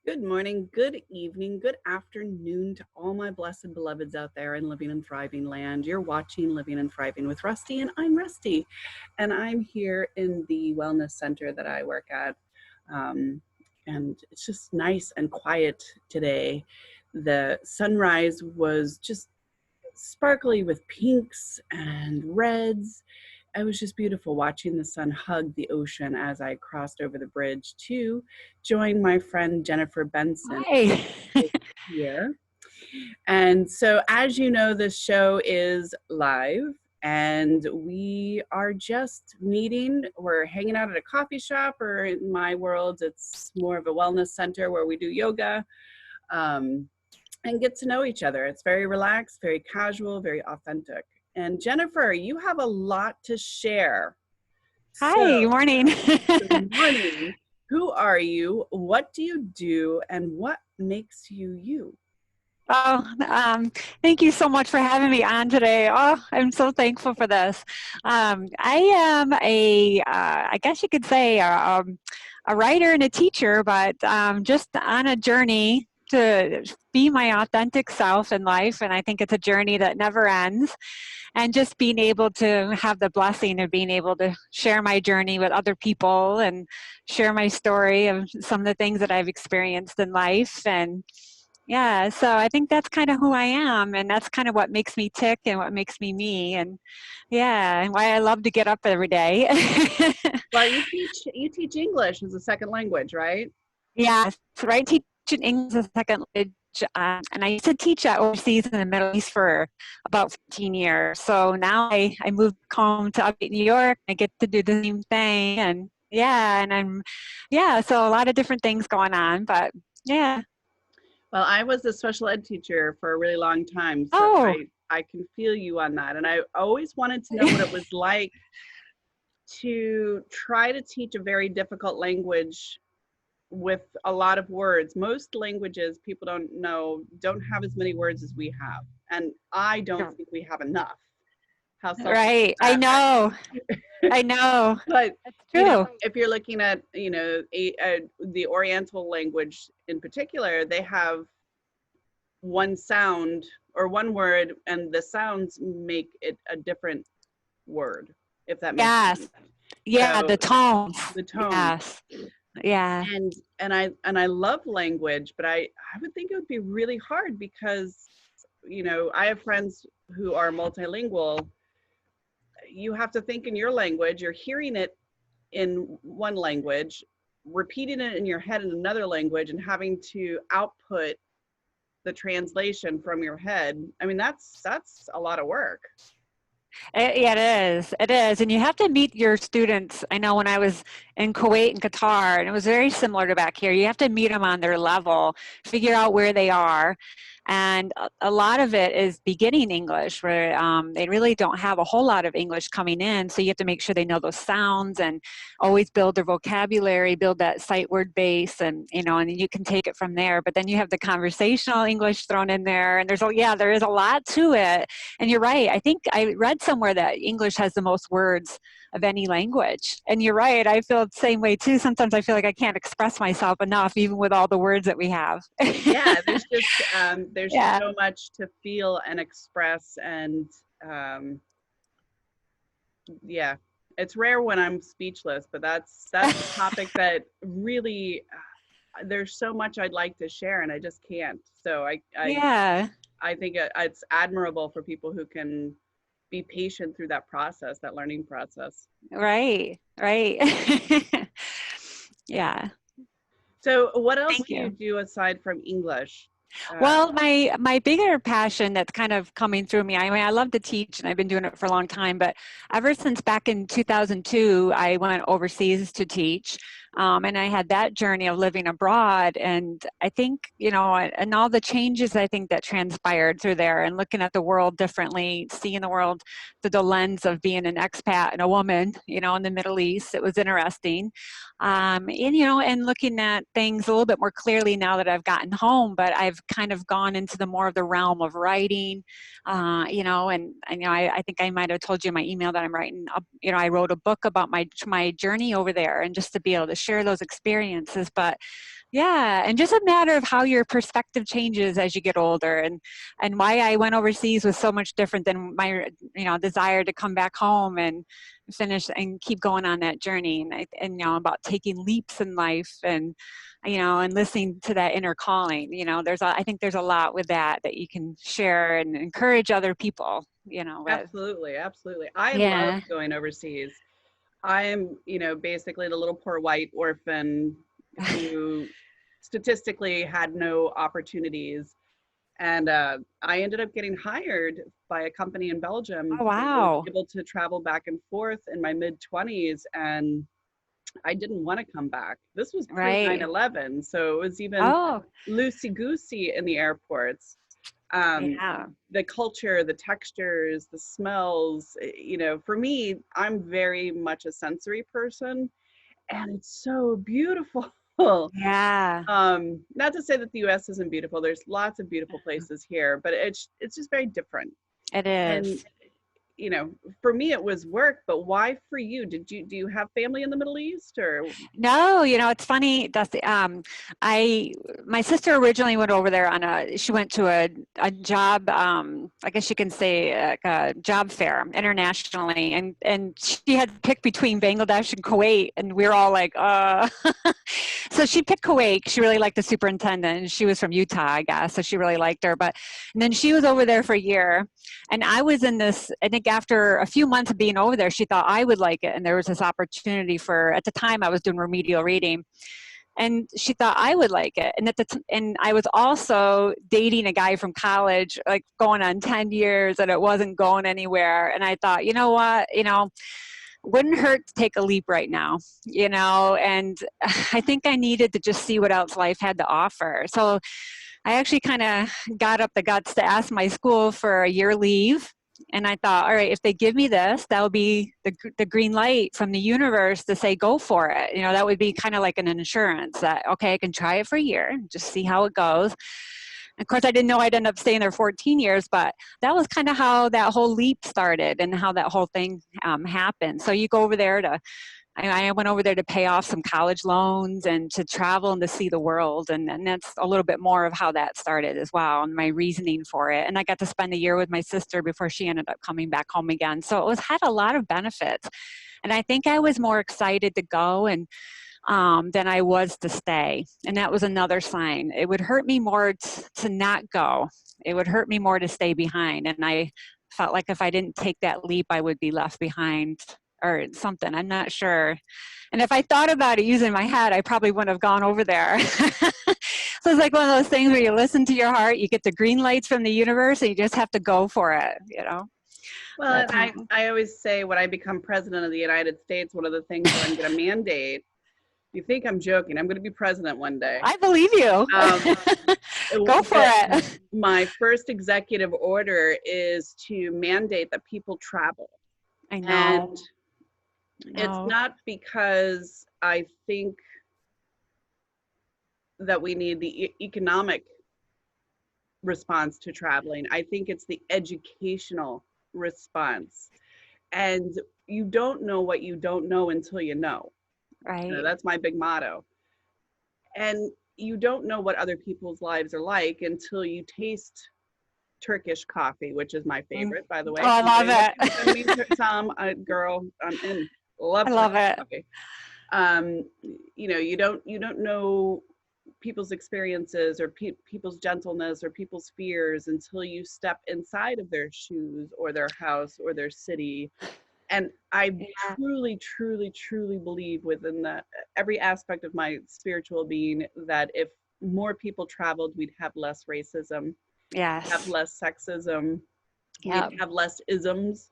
Good morning, good evening, good afternoon to all my blessed beloveds out there in Living and Thriving land. You're watching Living and Thriving with Rustie, and I'm Rustie. And I'm here in the wellness center that I work at. And it's just nice and quiet today. The sunrise was just sparkly with pinks and reds. It was just beautiful watching the sun hug the ocean as I crossed over the bridge to join my friend Jennifer Benson Hi. here. And so, as you know, this show is live and we are just meeting. We're hanging out at a coffee shop, or in my world, it's more of a wellness center where we do yoga and get to know each other. It's very relaxed, very casual, very authentic. And Jennifer, you have a lot to share. Hi, So, good morning. good morning. Who are you? What do you do? And what makes you you? Oh, thank you so much for having me on today. Oh, I'm so thankful for this. I am I guess you could say, a writer and a teacher, but just on a journey to be my authentic self in life. And I think it's a journey that never ends. And just being able to have the blessing of being able to share my journey with other people and share my story of some of the things that I've experienced in life. And yeah, so I think that's kind of who I am, and that's kind of what makes me tick and what makes me me, and yeah, and why I love to get up every day. Well, you teach English as a second language, right? Yeah, so I teach in English as a second language, and I used to teach overseas in the Middle East for about 15 years. So now I moved home to upstate New York. I get to do the same thing, and yeah, so a lot of different things going on, but yeah. Well, I was a special ed teacher for a really long time, so Oh. I can feel you on that. And I always wanted to know what it was like to try to teach a very difficult language with a lot of words. Most languages, people don't know, don't have as many words as we have. And I don't think we have enough. How selfish is Right. I that, know. right? I know. But, That's true. if you're looking at, the Oriental language in particular, they have one sound or one word, and the sounds make it a different word, if that makes Yes. sense. Yeah, So the tones. the tone. Yes. Yeah. And I love language, but I would think it would be really hard because I have friends who are multilingual. You have to think in your language, you're hearing it in one language, repeating it in your head in another language, and having to output the translation from your head. I mean, that's a lot of work. Yeah, it is. It is. And you have to meet your students. I know when I was in Kuwait and Qatar, and it was very similar to back here, you have to meet them on their level, figure out where they are. And a lot of it is beginning English, where they really don't have a whole lot of English coming in. So you have to make sure they know those sounds and always build their vocabulary, build that sight word base, and and then you can take it from there. But then you have the conversational English thrown in there, and there is a lot to it. And you're right. I think I read somewhere that English has the most words of any language. And you're right. I feel the same way too. Sometimes I feel like I can't express myself enough, even with all the words that we have. Yeah, there's just Yeah. so much to feel and express, and yeah, it's rare when I'm speechless, but that's a topic that really there's so much I'd like to share, and I just can't. So Yeah. I think it's admirable for people who can be patient through that process, that learning process. Right. Right. Yeah. So what else Thank do you you. do aside from English? Well, my bigger passion that's kind of coming through me, I mean, I love to teach and I've been doing it for a long time, but ever since back in 2002, I went overseas to teach. And I had that journey of living abroad. And I think, and all the changes I think that transpired through there and looking at the world differently, seeing the world through the lens of being an expat and a woman, in the Middle East, it was interesting. And looking at things a little bit more clearly now that I've gotten home, but I've kind of gone into the more of the realm of writing, and I think I might have told you in my email that I'm writing, I wrote a book about my journey over there, and just to be able to share those experiences. But Yeah, and just a matter of how your perspective changes as you get older, and why I went overseas was so much different than my desire to come back home and finish and keep going on that journey. And about taking leaps in life, and and listening to that inner calling. I think there's a lot with that you can share and encourage other people. With. Absolutely, absolutely. I Yeah. loved going overseas. I am, basically the little poor white orphan who statistically had no opportunities. And I ended up getting hired by a company in Belgium Oh who was wow. able to travel back and forth in my mid 20s. And I didn't want to come back. This was pre Right. 9/11. So it was even Oh loosey goosey in the airports. Um, yeah. the culture, the textures, the smells, for me, I'm very much a sensory person, and it's so beautiful. Yeah. Not to say that the US isn't beautiful. There's lots of beautiful places here, but it's just very different. It And is. you know, for me it was work, but why for you? Do you have family in the Middle East or No, it's funny. I my sister originally went over there she went to a job, I guess you can say a job fair internationally, and she had to pick between Bangladesh and Kuwait, and we were all like, So she picked Kuwait. She really liked the superintendent, and she was from Utah, I guess, so she really liked her. And then she was over there for a year, and I was in this. I think after a few months of being over there, she thought I would like it, and there was this opportunity for. At the time, I was doing remedial reading, and she thought I would like it. And I was also dating a guy from college, like going on 10 years, and it wasn't going anywhere. And I thought, you know what, wouldn't hurt to take a leap right now, and I think I needed to just see what else life had to offer. So I actually kind of got up the guts to ask my school for a year leave. And I thought, all right, if they give me this, that would be the green light from the universe to say, go for it. That would be kind of like an insurance that, okay, I can try it for a year, just see how it goes. Of course, I didn't know I'd end up staying there 14 years, but that was kind of how that whole leap started and how that whole thing happened. So you go over there I went over there to pay off some college loans and to travel and to see the world. And that's a little bit more of how that started as well, and my reasoning for it. And I got to spend a year with my sister before she ended up coming back home again. So had a lot of benefits. And I think I was more excited to go than I was to stay. And that was another sign. It would hurt me more to not go. It would hurt me more to stay behind. And I felt like if I didn't take that leap, I would be left behind or something. I'm not sure. And if I thought about it using my head, I probably wouldn't have gone over there. So it's like one of those things where you listen to your heart, you get the green lights from the universe, and you just have to go for it. well, That's and how. I always say when I become president of the United States, one of the things that I'm going to mandate, you think I'm joking, I'm going to be president one day. I believe you. Um, Go for that it. my first executive order is to mandate that people travel. I know. And I it's know. not because I think that we need the economic response to traveling. I think it's the educational response. And you don't know what you don't know until you know. Right. That's my big motto. And you don't know what other people's lives are like until you taste Turkish coffee, which is my Mm. favorite, by the Oh, way. If I love anybody wants to send me it. some, girl, I'm in. Love I Turkish love it. coffee. Um, you don't know people's experiences or people's gentleness or people's fears until you step inside of their shoes or their house or their city. And I Yeah. truly, truly, truly believe within that every aspect of my spiritual being that if more people traveled, we'd have less racism, have Yes. less sexism, we'd Yep. have less isms.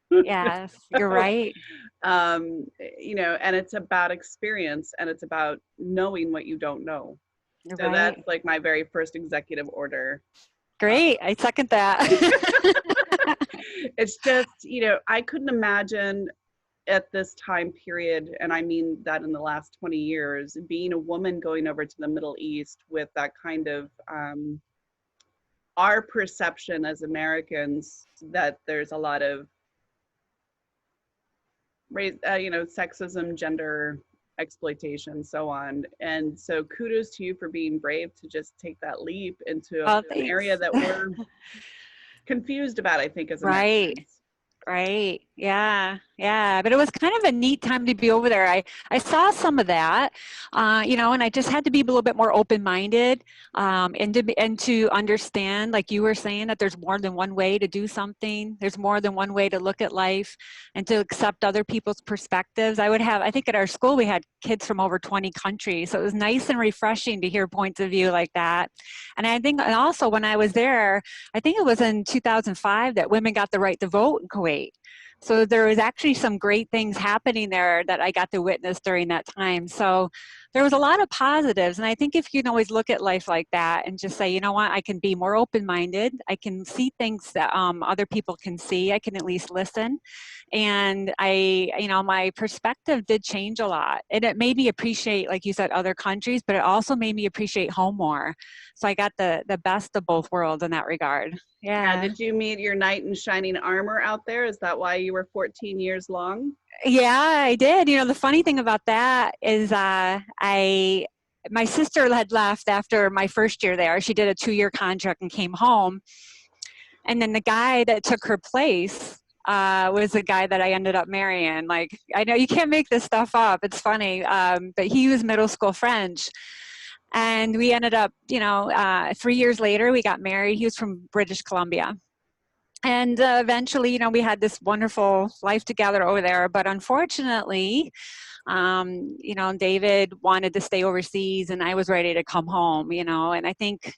Yes. You're right. And it's about experience and it's about knowing what you don't know. You're So that's right. like my very first executive order. Uh, Great. I second that. it's just, I couldn't imagine at this time period, and I mean that in the last 20 years, being a woman going over to the Middle East with that kind of our perception as Americans that there's a lot of race, sexism, gender. exploitation, so on. And so kudos to you for being brave to just take that leap into Oh, an area thanks. that we're confused about, I think, as Right. Americans. Right. Yeah. Yeah. But it was kind of a neat time to be over there. I saw some of that, and I just had to be a little bit more open-minded, and to understand, like you were saying, that there's more than one way to do something. There's more than one way to look at life, and to accept other people's perspectives. I think at our school, we had kids from over 20 countries. So it was nice and refreshing to hear points of view like that. And I think also when I was there, I think it was in 2005 that women got the right to vote in Kuwait. So there was actually some great things happening there that I got to witness during that time. So there was a lot of positives. And I think if you can always look at life like that and just say, you know what, I can be more open-minded. I can see things that other people can see. I can at least listen. And my perspective did change a lot. And it made me appreciate, like you said, other countries, but it also made me appreciate home more. So I got the best of both worlds in that regard. Yeah, Yeah. did you meet your knight in shining armor out there? Is that why you were 14 years long? Yeah, I did. The funny thing about that is my sister had left after my first year there. She did a 2-year contract and came home. And then the guy that took her place was the guy that I ended up marrying. Like, I know you can't make this stuff up. It's funny. But he was middle school French. And we ended up, 3 years later, we got married. He was from British Columbia. And eventually, we had this wonderful life together over there. But unfortunately, David wanted to stay overseas, and I was ready to come home. And I think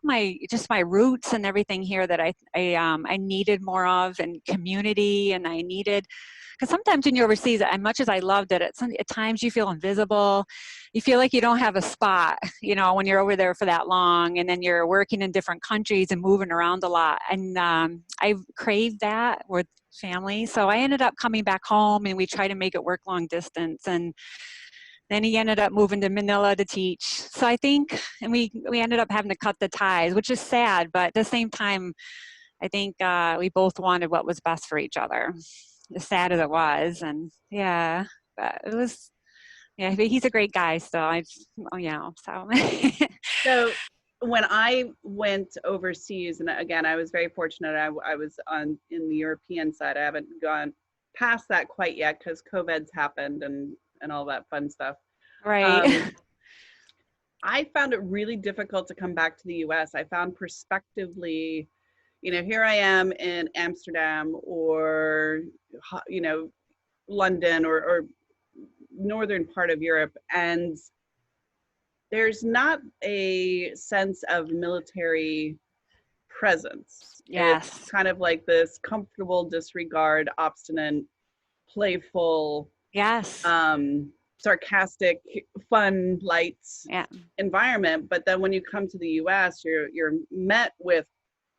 my roots and everything here that I needed more of, and community, and I needed. Because sometimes when you're overseas, as much as I loved it, at times you feel invisible. You feel like you don't have a spot, when you're over there for that long, and then you're working in different countries and moving around a lot. And I craved that with family. So I ended up coming back home, and we tried to make it work long distance. And then he ended up moving to Manila to teach. So I think, and we ended up having to cut the ties, which is sad, but at the same time, I think we both wanted what was best for each other, as sad as it was. And yeah, but it was, yeah, he's a great guy. So so. So when I went overseas, and again, I was very fortunate. I was in the European side. I haven't gone past that quite yet because COVID's happened and all that fun stuff. Right. Um, I found it really difficult to come back to the US. I found prospectively, here I am in Amsterdam or, London or northern part of Europe, and there's not a sense of military presence. It's Yes. kind of like this comfortable disregard, obstinate, playful, Yes. sarcastic, fun, light Yeah. environment. But then when you come to the US, you're met with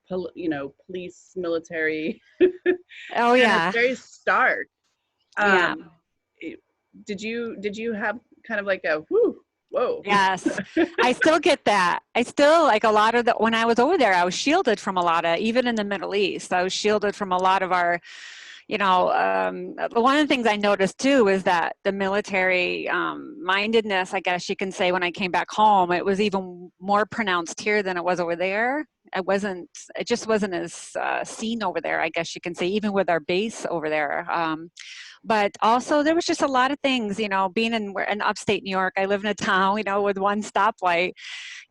police, military, Oh and it's yeah. very stark. Yeah. Um, did you have kind of like a whoa? Yes, I still get that. I still, like, a lot of when I was over there, I was shielded from a lot of, even in the Middle East, I was shielded from a lot of our, one of the things I noticed too is that the military mindedness, I guess you can say, when I came back home, it was even more pronounced here than it was over there. It just wasn't as seen over there, I guess you can say, even with our base over there. But also there was just a lot of things, being in upstate New York. I live in a town, with one stoplight.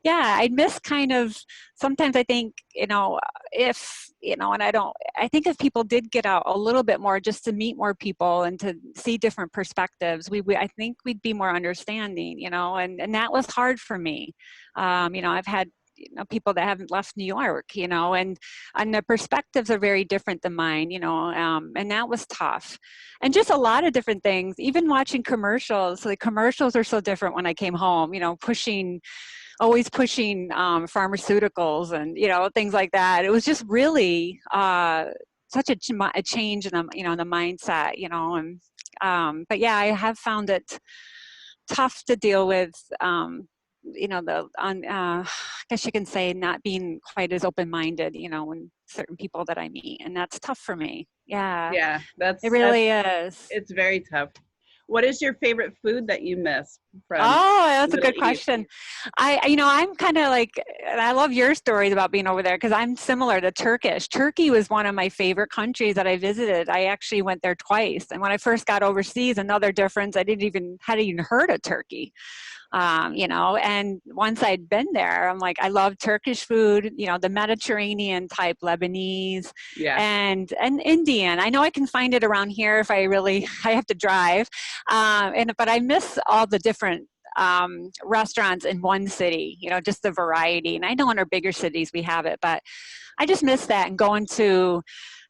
Yeah, I miss kind of, sometimes I think, if, and I think if people did get out a little bit more just to meet more people and to see different perspectives, I think we'd be more understanding, and that was hard for me. I've had, people that haven't left New York, and the perspectives are very different than mine, and that was tough. And just a lot of different things, even watching commercials. So the commercials are so different when I came home, always pushing pharmaceuticals and, things like that. It was just really such a change in the mindset, and but yeah, I have found it tough to deal with, I guess you can say, not being quite as open-minded, when certain people that I meet, and that's tough for me. Yeah, Yeah, it that's really is. it's very tough. What is your favorite food that you miss from Oh, that's the a Middle good East? question. I'm kind of like, and I love your stories about being over there because I'm similar to Turkish. Turkey was one of my favorite countries that I visited. I actually went there twice. And when I first got overseas, another difference, hadn't even heard of Turkey. And once I'd been there, I'm like, I love Turkish food, the Mediterranean type, Lebanese Yeah. and Indian. I know I can find it around here if I have to drive. But I miss all the different restaurants in one city, just the variety. And I know in our bigger cities we have it, but I just miss that and going to,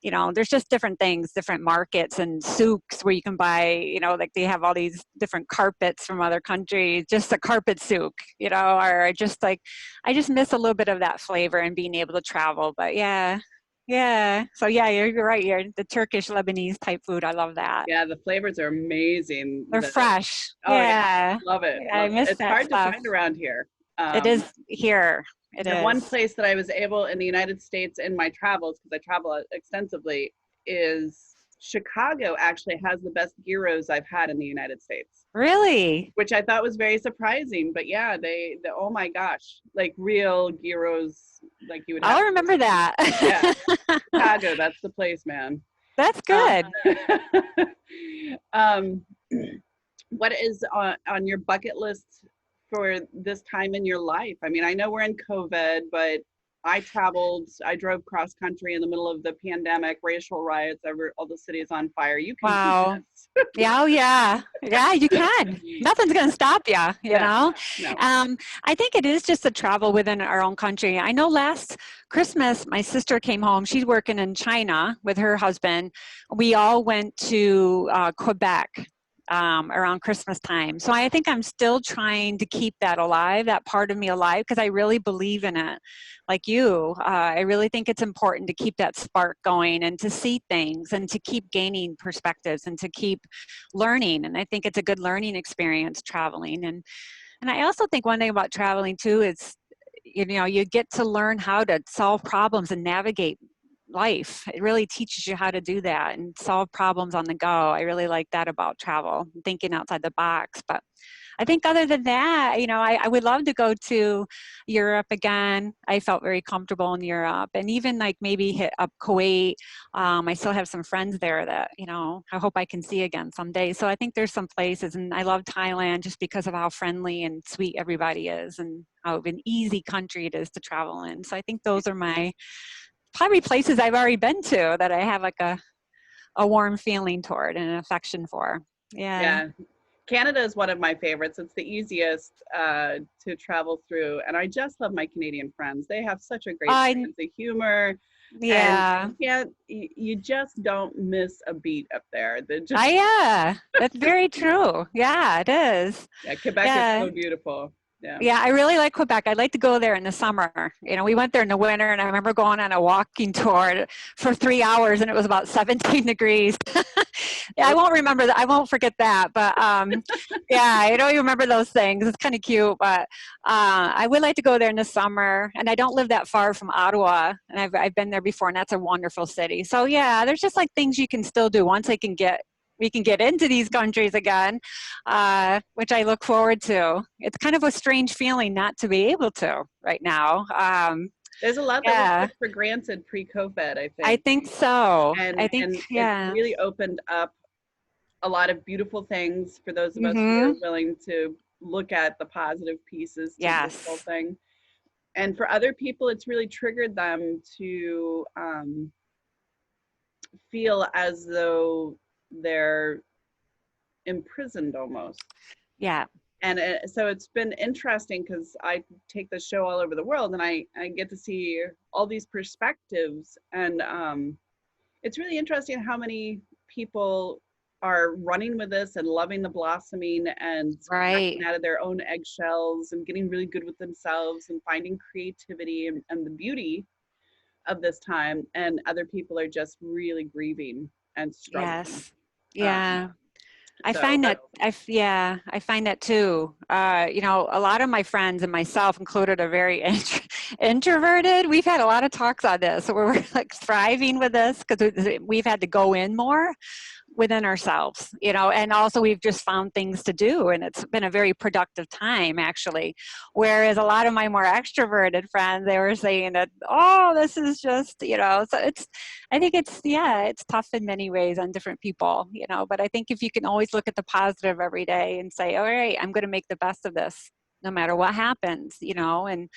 there's just different things, different markets and souks where you can buy, like they have all these different carpets from other countries, just a carpet souk, or just like, I just miss a little bit of that flavor and being able to travel. But yeah. Yeah. So yeah, you're right. You're the Turkish Lebanese type food. I love that. Yeah, the flavors are amazing. They're fresh. Oh yeah, Yeah. love it, Yeah, I love it. miss It's that hard to stuff. find around here. It is here. It The one is. place that I was able in the United States in my travels, because I travel extensively, is Chicago actually has the best gyros I've had in the United States, Really? which I thought was very surprising. But yeah, oh my gosh, like real gyros, like you would have. I'll remember that. Yeah, Chicago, that's the place, man. That's Um, good. um, what is on your bucket list for this time in your life? I mean, I know we're in COVID, but I drove cross country in the middle of the pandemic, racial riots, all the cities on fire. You can do Wow. this. Yeah, oh yeah. Yeah, you can. Nothing's going to stop you, Yeah, no. I think it is just to travel within our own country. I know last Christmas, my sister came home. She's working in China with her husband. We all went to Quebec around Christmas time. So I think I'm still trying to keep that alive, that part of me alive, because I really believe in it. Like you, I really think it's important to keep that spark going and to see things and to keep gaining perspectives and to keep learning. And I think it's a good learning experience traveling. And I also think one thing about traveling too is, you get to learn how to solve problems and navigate life. It really teaches you how to do that and solve problems on the go. I really like that about travel, thinking outside the box. But I think other than that, I would love to go to Europe again. I felt very comfortable in Europe and even like maybe hit up Kuwait. I still have some friends there that, I hope I can see again someday. So I think there's some places, and I love Thailand just because of how friendly and sweet everybody is and how an easy country it is to travel in. So I think those are my probably places I've already been to that I have like a warm feeling toward and an affection for. Yeah. Yeah. Canada is one of my favorites. It's the easiest to travel through. And I just love my Canadian friends. They have such a great I sense of humor. And Yeah. you just don't miss a beat up there. Yeah, that's very true. Yeah, it is. Yeah, Quebec is Yeah. so beautiful. Yeah. Yeah, I really like Quebec. I'd like to go there in the summer. We went there in the winter, and I remember going on a walking tour for 3 hours, and it was about 17 degrees. Yeah, I won't remember that. I won't forget that. But yeah, I don't even remember those things. It's kind of cute, but I would like to go there in the summer. And I don't live that far from Ottawa, and I've been there before, and that's a wonderful city. So yeah, there's just like things you can still do once we can get into these countries again, which I look forward to. It's kind of a strange feeling not to be able to right now. There's a lot that we Yeah, took for granted pre-COVID, I I think. think so. I think, And it's yeah. really opened up a lot of beautiful things for those of us who are Mm-hmm. willing to look at the positive pieces to this whole Yes. thing. And for other people, it's really triggered them to feel as though they're imprisoned almost. Yeah. And so it's been interesting because I take the show all over the world and I get to see all these perspectives. And it's really interesting how many people are running with this and loving the blossoming and cracking Right. out of their own eggshells and getting really good with themselves and finding creativity and the beauty of this time. And other people are just really grieving and struggling. Yes. Um, Yeah. I so, find but that I find that too. A lot of my friends and myself included are very introverted. We've had a lot of talks on this where we're like thriving with this because we've had to go in more. within ourselves, you know, and also we've just found things to do, and it's been a very productive time actually. Whereas a lot of my more extroverted friends, they were saying that, oh, this is just, you know, so it's, I think it's, yeah, it's tough in many ways on different people, you know, but I think if you can always look at the positive every day and say, all right, I'm going to make the best of this no matter what happens, you know. And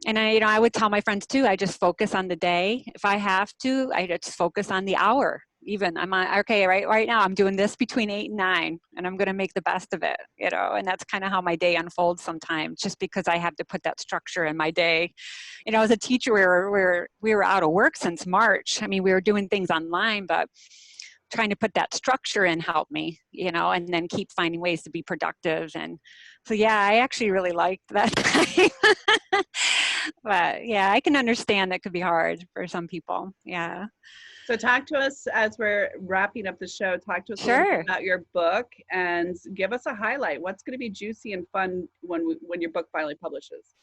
I, you know, I would tell my friends too, I just focus on the day. If I have to, I just focus on the hour. Even I'm on, okay, right now I'm doing this between 8 and 9, and I'm going to make the best of it, you know. And that's kind of how my day unfolds sometimes, just because I have to put that structure in my day. You know, as a teacher, we were out of work since March. I mean, we were doing things online, but trying to put that structure in helped me, you know, and then keep finding ways to be productive. And so, yeah, I actually really liked that time. But yeah, I can understand that could be hard for some people. Yeah. So talk to us as we're wrapping up the show. Talk to us a little bit Sure. about your book and give us a highlight. What's going to be juicy and fun when your book finally publishes?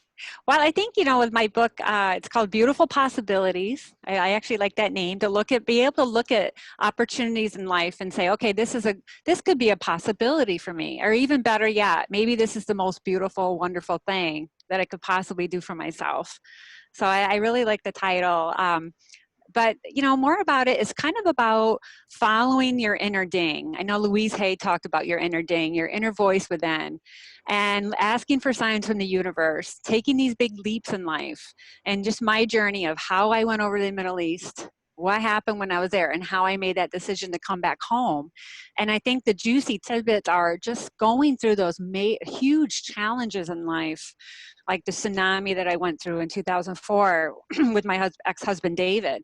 Well, I think, you know, with my book, it's called Beautiful Possibilities. I actually like that name, to be able to look at opportunities in life and say, okay, this could be a possibility for me. Or even better yet, maybe this is the most beautiful, wonderful thing that I could possibly do for myself. So I really like the title. But, you know, more about it is kind of about following your inner ding. I know Louise Hay talked about your inner ding, your inner voice within, and asking for signs from the universe, taking these big leaps in life. And just my journey of how I went over to the Middle East, what happened when I was there, and how I made that decision to come back home. And I think the juicy tidbits are just going through those huge challenges in life, like the tsunami that I went through in 2004 with my ex-husband David.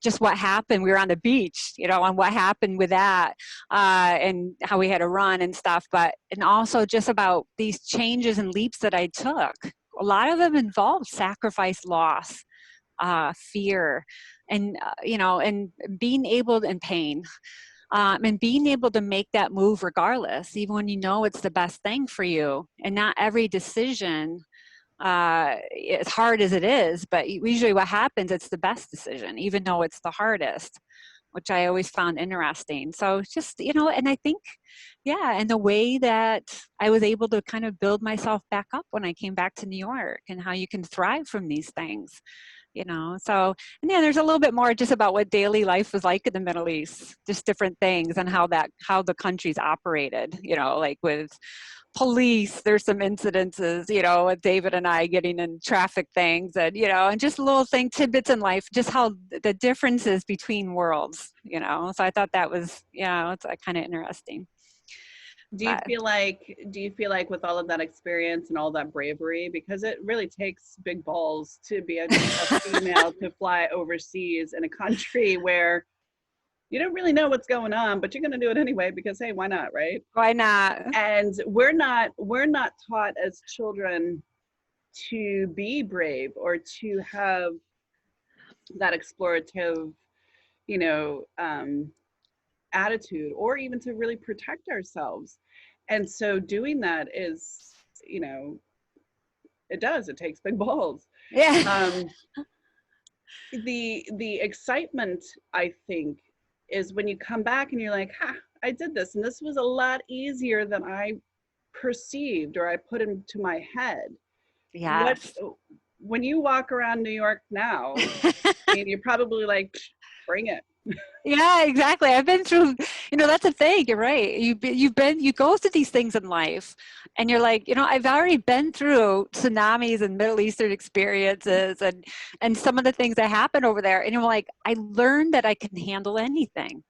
Just what happened, we were on the beach, you know, and what happened with that, and how we had to run and stuff. But, and also just about these changes and leaps that I took. A lot of them involved sacrifice, loss, fear, and, you know, and being able, and pain, and being able to make that move regardless, even when you know it's the best thing for you. And not every decision, as hard as it is, but usually what happens, it's the best decision, even though it's the hardest, which I always found interesting. So just, you know, and I think, yeah, and the way that I was able to kind of build myself back up when I came back to New York, and how you can thrive from these things, you know. So, and yeah, there's a little bit more just about what daily life was like in the Middle East, just different things, and how the countries operated, you know, like with police, there's some incidences, you know, with David and I getting in traffic things, and, you know, and just little tidbits in life, just how the differences between worlds, you know. So I thought that was, yeah, it's kind of interesting. But Do you feel like with all of that experience and all that bravery, because it really takes big balls to be a female to fly overseas in a country where you don't really know what's going on, but you're going to do it anyway because, hey, why not, right? why not? And we're not taught as children to be brave or to have that explorative, you know, attitude, or even to really protect ourselves. And so doing that is, you know, it takes big balls. Yeah. um the excitement, I think, is when you come back and you're like, ha, I did this, and this was a lot easier than I perceived or I put into my head. What Yes. when you walk around New York now, I mean, you're probably like, bring it. Yeah, exactly. I've been through, you know, that's the thing. You're right. You go through these things in life, and you're like, you know, I've already been through tsunamis and Middle Eastern experiences, and some of the things that happen over there. And you're like, I learned that I can handle anything,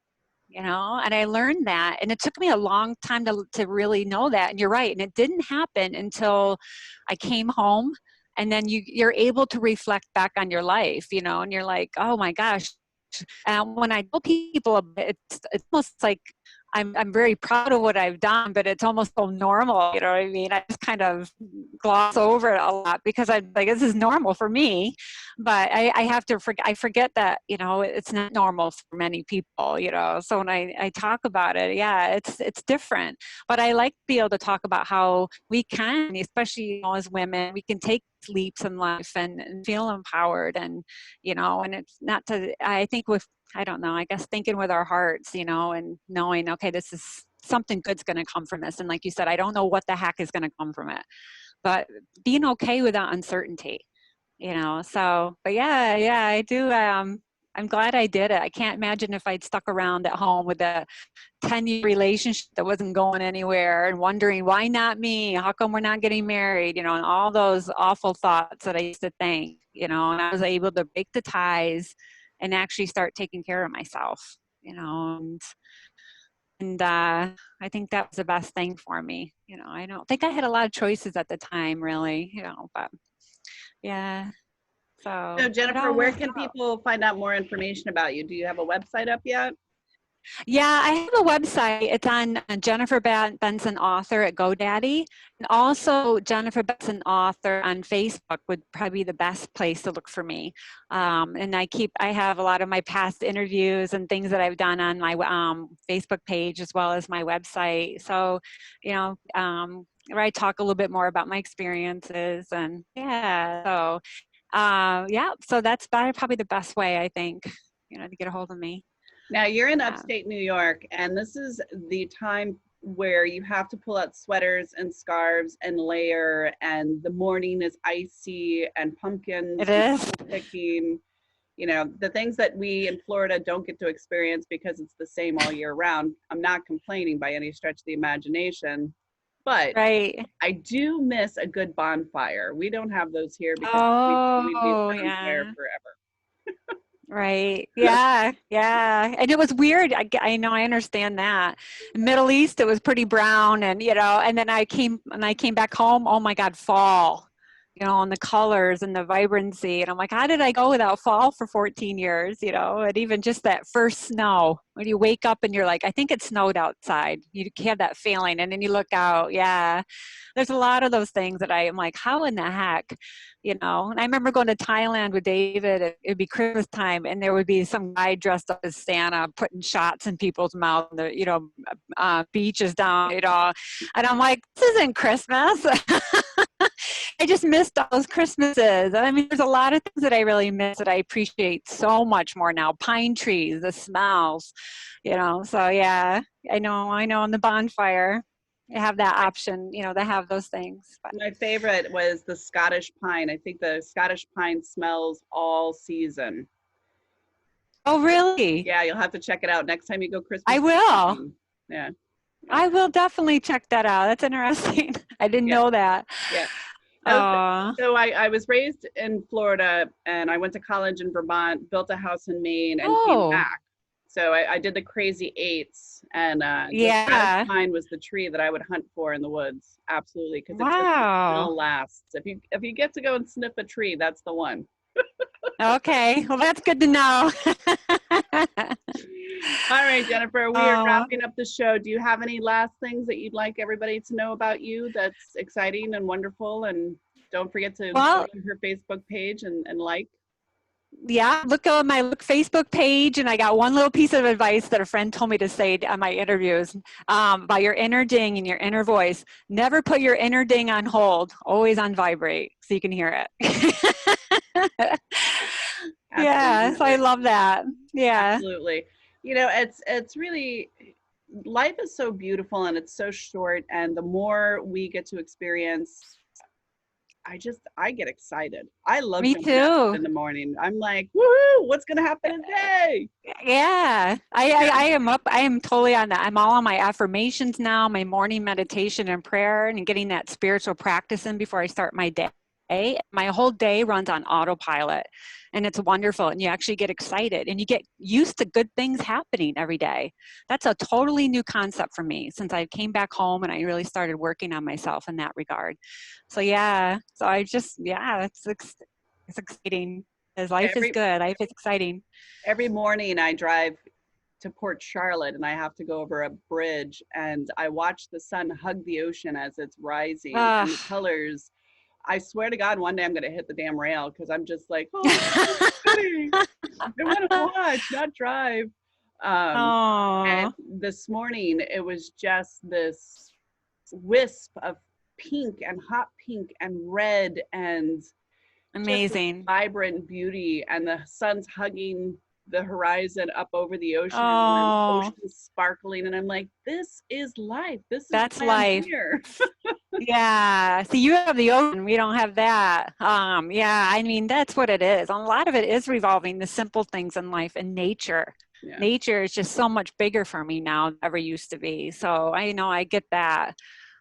you know, and I learned that. And it took me a long time to really know that. And you're right. And it didn't happen until I came home. And then you're able to reflect back on your life, you know, and you're like, oh my gosh, and when I tell people, it's almost like I'm very proud of what I've done, but it's almost so normal. You know what I mean? I just kind of gloss over it a lot because I'm like, this is normal for me, but I have to forget. I forget that, you know, it's not normal for many people. You know, so when I talk about it, yeah, it's different. But I like to be able to talk about how we can, especially, you know, as women, we can take biggest leaps in life and feel empowered. And, and it's not to, I think with, I don't know, I guess thinking with our hearts, and knowing, okay, this is something good's going to come from this. And like you said, I don't know what the heck is going to come from it, but being okay with that uncertainty, so, but yeah, I do. I'm glad I did it. I can't imagine if I'd stuck around at home with a 10-year relationship that wasn't going anywhere and wondering, why not me? How come we're not getting married? And all those awful thoughts that I used to think, and I was able to break the ties and actually start taking care of myself, and I think that was the best thing for me. I don't think I had a lot of choices at the time, really, but yeah. So So it Jennifer, all where worked can out. people find out more information about you? Do you have a website up yet? Yeah, I have a website. It's on Jennifer Benson Author at GoDaddy. And also Jennifer Benson Author on Facebook would probably be the best place to look for me. And I have a lot of my past interviews and things that I've done on my Facebook page as well as my website. So, where I talk a little bit more about my experiences and yeah. So, so that's probably the best way, I think, to get a hold of me. Now you're in Yeah. upstate New York, and this is the time where you have to pull out sweaters and scarves and layer, and the morning is icy and It pumpkins and is. apple picking, the things that we in Florida don't get to experience because it's the same all year round. I'm not complaining by any stretch of the imagination, but Right. I do miss a good bonfire. We don't have those here because we'd be Oh, on fire yeah. forever. Right. Yeah. Yeah. And it was weird. I know, I understand that. Middle East, it was pretty brown and, and then I came back home. Oh my God, fall, and the colors and the vibrancy. And I'm like, how did I go without fall for 14 years, and even just that first snow when you wake up and you're like, I think it snowed outside. You have that feeling. And then you look out. Yeah. There's a lot of those things that I am like, how in the heck? And I remember going to Thailand with David. It'd be Christmas time, and there would be some guy dressed up as Santa putting shots in people's mouth. Beaches down, and I'm like, this isn't Christmas. I just missed those Christmases. I mean, there's a lot of things that I really miss that I appreciate so much more now. Pine trees, the smells, So yeah, I know. On the bonfire, I have that option. They have those things. But. My favorite was the Scottish pine. I think the Scottish pine smells all season. Oh, really? Yeah, you'll have to check it out next time you go I Christmas tree will. hunting. Yeah, yeah, I will definitely check that out. That's interesting. I didn't yeah, know that. yeah. Oh, So I was raised in Florida, and I went to college in Vermont, built a house in Maine, and came oh, back. So I did the crazy eights, and the Scottish yeah. pine was the tree that I would hunt for in the woods. Absolutely, because it just the Wow. smell lasts. If you get to go and sniff a tree, that's the one. Okay. Well, that's good to know. All right, Jennifer, we are Oh, wrapping up the show. Do you have any last things that you'd like everybody to know about you that's exciting and wonderful? And don't forget to go well, to her Facebook page and like. yeah, look on my Facebook page, and I got one little piece of advice that a friend told me to say on my interviews about your inner ding and your inner voice. Never put your inner ding on hold, always on vibrate so you can hear it. Yeah, so I Absolutely. love that. Yeah, Absolutely. It's really, life is so beautiful and it's so short, and the more we get to experience, I get excited. I love me jumping out of too. bed in the morning. I'm like, woohoo, what's gonna happen today? Yeah, I Yeah. am up. I am totally on that. I'm all on my affirmations now, my morning meditation and prayer, and getting that spiritual practice in before I start my day. My whole day runs on autopilot, and it's wonderful. And you actually get excited, and you get used to good things happening every day. That's a totally new concept for me since I came back home and I really started working on myself in that regard. So yeah, so I just it's exciting. As life is Every good, life is exciting. every morning I drive to Port Charlotte, and I have to go over a bridge, and I watch the sun hug the ocean as it's rising, and the Ah. colors. I swear to God, one day I'm going to hit the damn rail because I'm just like, oh, it's so pretty. I want to watch, not drive. And Oh, this morning, it was just this wisp of pink and hot pink and red and just this Amazing. vibrant beauty, and the sun's hugging the horizon up over the ocean, and then the Oh, ocean's sparkling, and I'm like, this is life. This is that's why I'm life. here. Yeah. See, you have the ocean. We don't have that. Yeah, I mean, that's what it is. A lot of it is revolving the simple things in life and nature. Yeah. Nature is just so much bigger for me now than ever used to be. So I know I get that.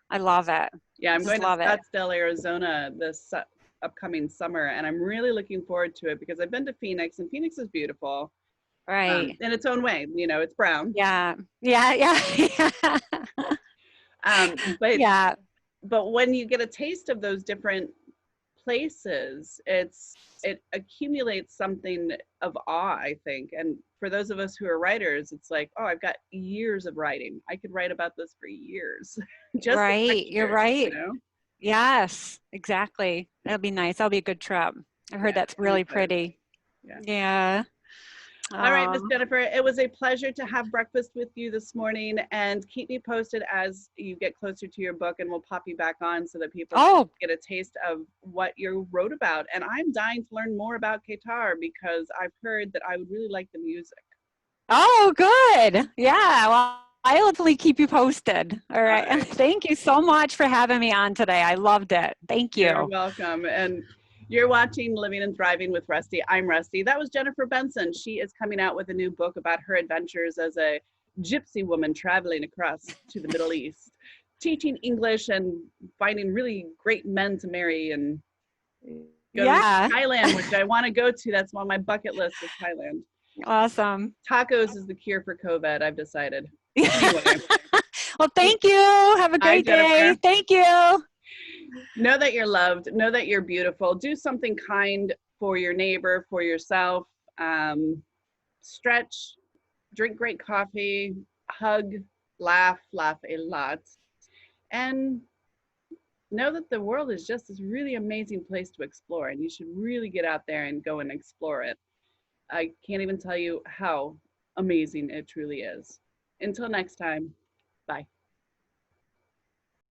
I love it. Yeah, I'm Just going to love it. Scottsdale, Arizona this upcoming summer, and I'm really looking forward to it because I've been to Phoenix, and Phoenix is beautiful Right. in its own way. You know, it's brown. Yeah. Yeah. Yeah. But Yeah. when you get a taste of those different places, it accumulates something of awe, I think. And for those of us who are writers, it's like, oh, I've got years of writing. I could write about this for years. Just the Right. You're textures, you right. know? Yes, exactly. That'll be nice. That'll be a good trip. I heard Yeah, that's I'm really excited. pretty. Yeah. Yeah. All right, Miss Um, Jennifer, it was a pleasure to have breakfast with you this morning, and keep me posted as you get closer to your book, and we'll pop you back on so that people can oh, get a taste of what you wrote about. And I'm dying to learn more about Qatar because I've heard that I would really like the music. oh, good. Yeah. Well, I'll hopefully keep you posted. All All right. right. Thank you so much for having me on today. I loved it. Thank You're you. welcome. And you're watching Living and Thriving with Rustie. I'm Rustie. That was Jennifer Benson. She is coming out with a new book about her adventures as a gypsy woman traveling across to the Middle East, teaching English and finding really great men to marry and going to Yeah. Thailand, which I want to go to. That's on my bucket list is Thailand. Awesome. Tacos is the cure for COVID, I've decided. Anyway, Well, thank you. Have a hi, great day. Jennifer. Thank you. Know that you're loved. Know that you're beautiful. Do something kind for your neighbor, for yourself. Stretch, drink great coffee, hug, laugh a lot. And know that the world is just this really amazing place to explore, and you should really get out there and go and explore it. I can't even tell you how amazing it truly is. Until next time, bye.